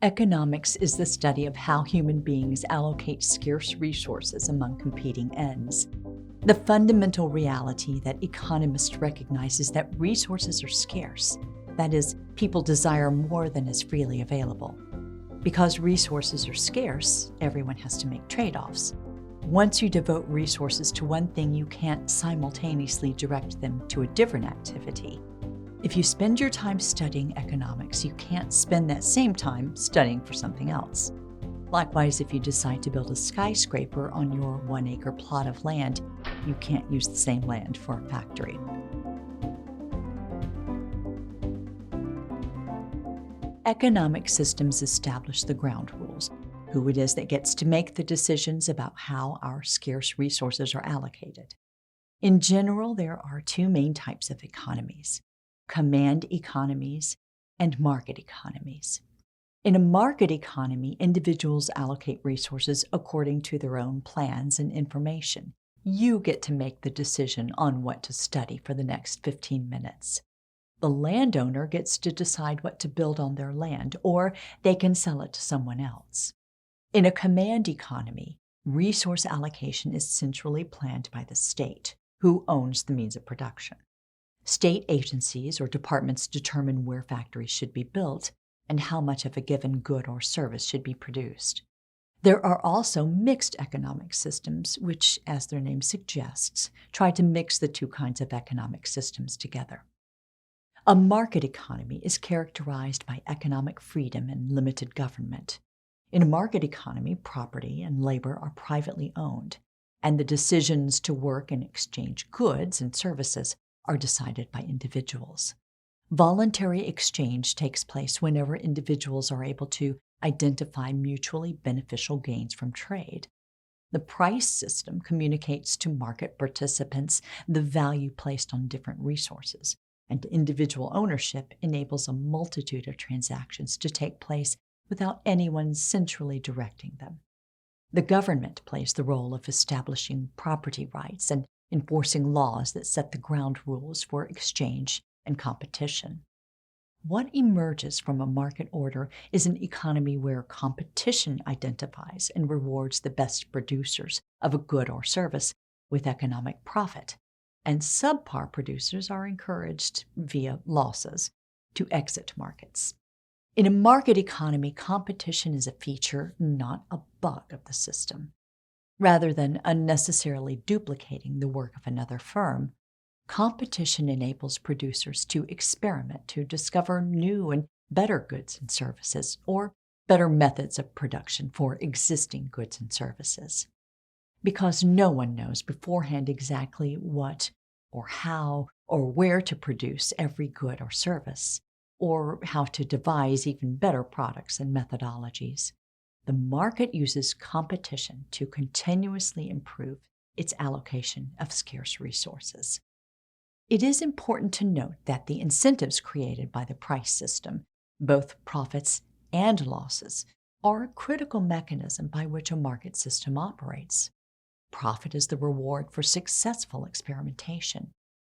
Economics is the study of how human beings allocate scarce resources among competing ends. The fundamental reality that economists recognize is that resources are scarce. That is, people desire more than is freely available. Because resources are scarce, everyone has to make trade-offs. Once you devote resources to one thing, you can't simultaneously direct them to a different activity. If you spend your time studying economics, you can't spend that same time studying for something else. Likewise, if you decide to build a skyscraper on your 1-acre plot of land, you can't use the same land for a factory. Economic systems establish the ground rules, who it is that gets to make the decisions about how our scarce resources are allocated. In general, there are two main types of economies: command economies and market economies. In a market economy, individuals allocate resources according to their own plans and information. You get to make the decision on what to study for the next 15 minutes. The landowner gets to decide what to build on their land, or they can sell it to someone else. In a command economy, resource allocation is centrally planned by the state, who owns the means of production. State agencies or departments determine where factories should be built and how much of a given good or service should be produced. There are also mixed economic systems, which, as their name suggests, try to mix the two kinds of economic systems together. A market economy is characterized by economic freedom and limited government. In a market economy, property and labor are privately owned, and the decisions to work and exchange goods and services are decided by individuals. Voluntary exchange takes place whenever individuals are able to identify mutually beneficial gains from trade. The price system communicates to market participants the value placed on different resources, and individual ownership enables a multitude of transactions to take place without anyone centrally directing them. The government plays the role of establishing property rights and enforcing laws that set the ground rules for exchange and competition. What emerges from a market order is an economy where competition identifies and rewards the best producers of a good or service with economic profit, and subpar producers are encouraged, via losses, to exit markets. In a market economy, competition is a feature, not a bug of the system. Rather than unnecessarily duplicating the work of another firm, competition enables producers to experiment to discover new and better goods and services, or better methods of production for existing goods and services. Because no one knows beforehand exactly what or how or where to produce every good or service, or how to devise even better products and methodologies, the market uses competition to continuously improve its allocation of scarce resources. It is important to note that the incentives created by the price system, both profits and losses, are a critical mechanism by which a market system operates. Profit is the reward for successful experimentation.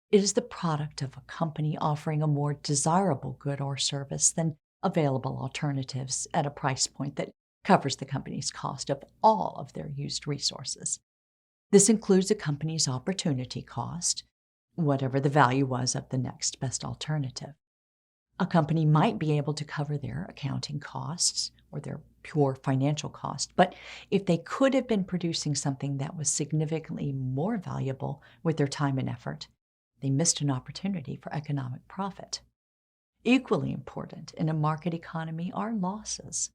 It is the product of a company offering a more desirable good or service than available alternatives at a price point that covers the company's cost of all of their used resources. This includes a company's opportunity cost, whatever the value was of the next best alternative. A company might be able to cover their accounting costs or their pure financial cost, but if they could have been producing something that was significantly more valuable with their time and effort, they missed an opportunity for economic profit. Equally important in a market economy are losses.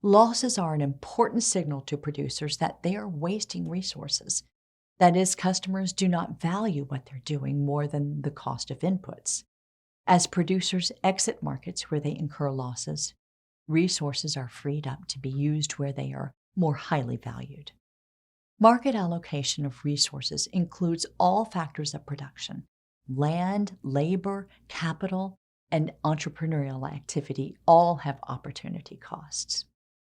Losses are an important signal to producers that they are wasting resources. That is, customers do not value what they're doing more than the cost of inputs. As producers exit markets where they incur losses, resources are freed up to be used where they are more highly valued. Market allocation of resources includes all factors of production: land, labor, capital, and entrepreneurial activity all have opportunity costs.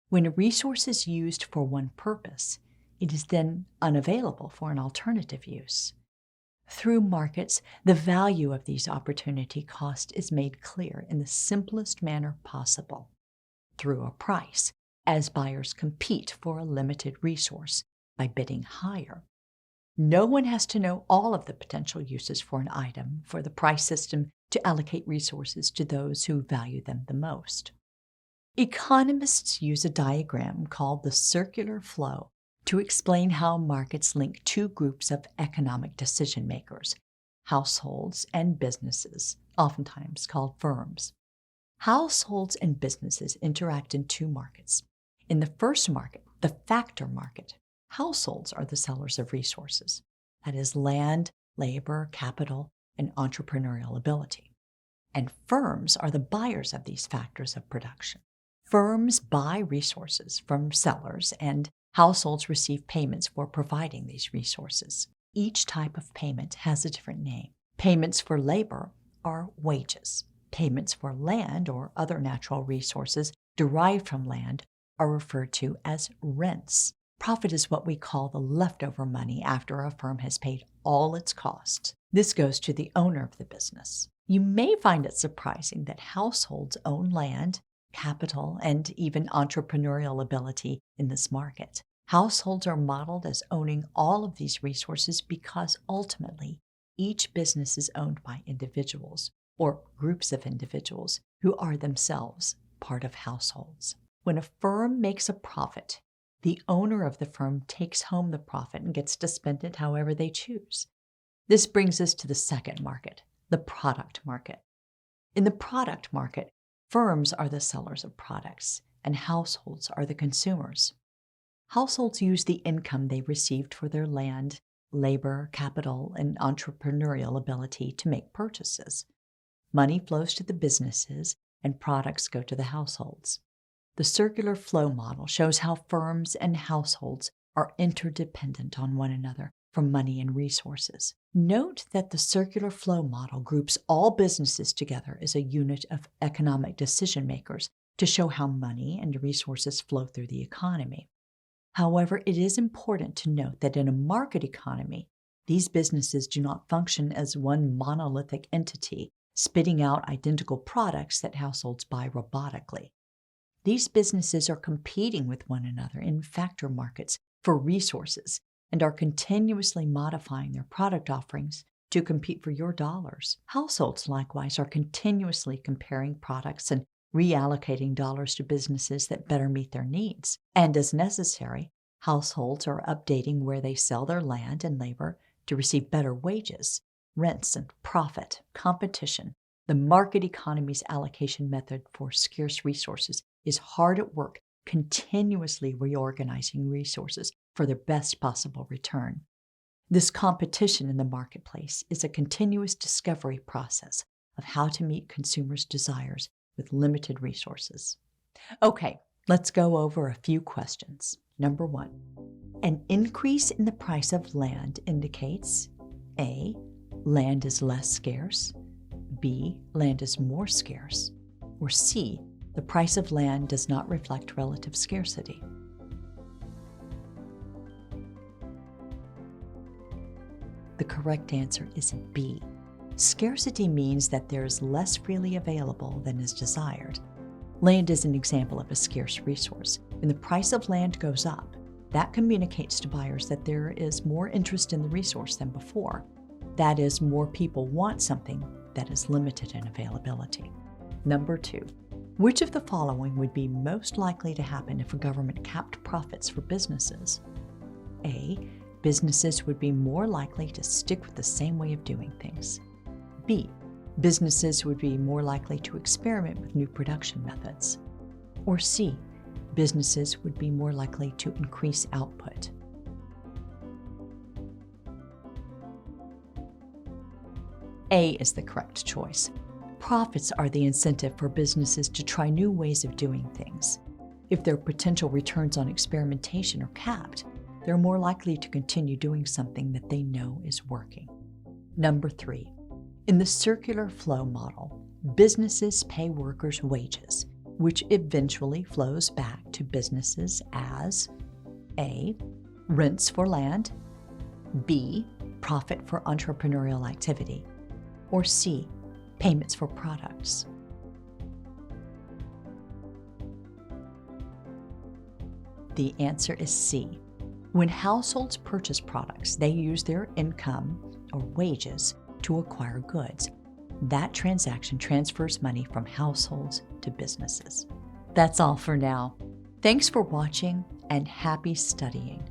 When a resource is used for one purpose, it is then unavailable for an alternative use. Through markets, the value of these opportunity costs is made clear in the simplest manner possible. through a price as buyers compete for a limited resource by bidding higher. No one has to know all of the potential uses for an item for the price system to allocate resources to those who value them the most. Economists use a diagram called the circular flow to explain how markets link two groups of economic decision makers, households and businesses, oftentimes called firms. Households and businesses interact in two markets. In the first market, the factor market, households are the sellers of resources, that is, land, labor, capital, and entrepreneurial ability. And firms are the buyers of these factors of production. Firms buy resources from sellers, and households receive payments for providing these resources. Each type of payment has a different name. Payments for labor are wages. Payments for land or other natural resources derived from land are referred to as rents. Profit is what we call the leftover money after a firm has paid all its costs. This goes to the owner of the business. You may find it surprising that households own land, capital, and even entrepreneurial ability in this market. Households are modeled as owning all of these resources because ultimately each business is owned by individuals or groups of individuals who are themselves part of households. When a firm makes a profit, the owner of the firm takes home the profit and gets to spend it however they choose. This brings us to the second market, the product market. In the product market, firms are the sellers of products and households are the consumers. Households use the income they received for their land, labor, capital, and entrepreneurial ability to make purchases. Money flows to the businesses and products go to the households. The circular flow model shows how firms and households are interdependent on one another for money and resources. Note that the circular flow model groups all businesses together as a unit of economic decision makers to show how money and resources flow through the economy. However, it is important to note that in a market economy, these businesses do not function as one monolithic entity, spitting out identical products that households buy robotically. These businesses are competing with one another in factor markets for resources and are continuously modifying their product offerings to compete for your dollars. Households, likewise, are continuously comparing products and reallocating dollars to businesses that better meet their needs. And as necessary, households are updating where they sell their land and labor to receive better wages, rents, and profit. Competition, the market economy's allocation method for scarce resources, is hard at work continuously reorganizing resources for their best possible return. This competition in the marketplace is a continuous discovery process of how to meet consumers' desires with limited resources. Okay, let's go over a few questions. Number 1, an increase in the price of land indicates A, land is less scarce, B, land is more scarce, or C, the price of land does not reflect relative scarcity. The correct answer is B. Scarcity means that there is less freely available than is desired. Land is an example of a scarce resource. When the price of land goes up, that communicates to buyers that there is more interest in the resource than before. That is, more people want something that is limited in availability. Number 2, which of the following would be most likely to happen if a government capped profits for businesses? A, businesses would be more likely to stick with the same way of doing things. B, businesses would be more likely to experiment with new production methods. Or C, businesses would be more likely to increase output. A is the correct choice. Profits are the incentive for businesses to try new ways of doing things. If their potential returns on experimentation are capped, they're more likely to continue doing something that they know is working. Number 3, in the circular flow model, businesses pay workers wages, which eventually flows back to businesses as A, rents for land, B, profit for entrepreneurial activity, or C, payments for products. The answer is C. When households purchase products, they use their income or wages to acquire goods. That transaction transfers money from households to businesses. That's all for now. Thanks for watching and happy studying.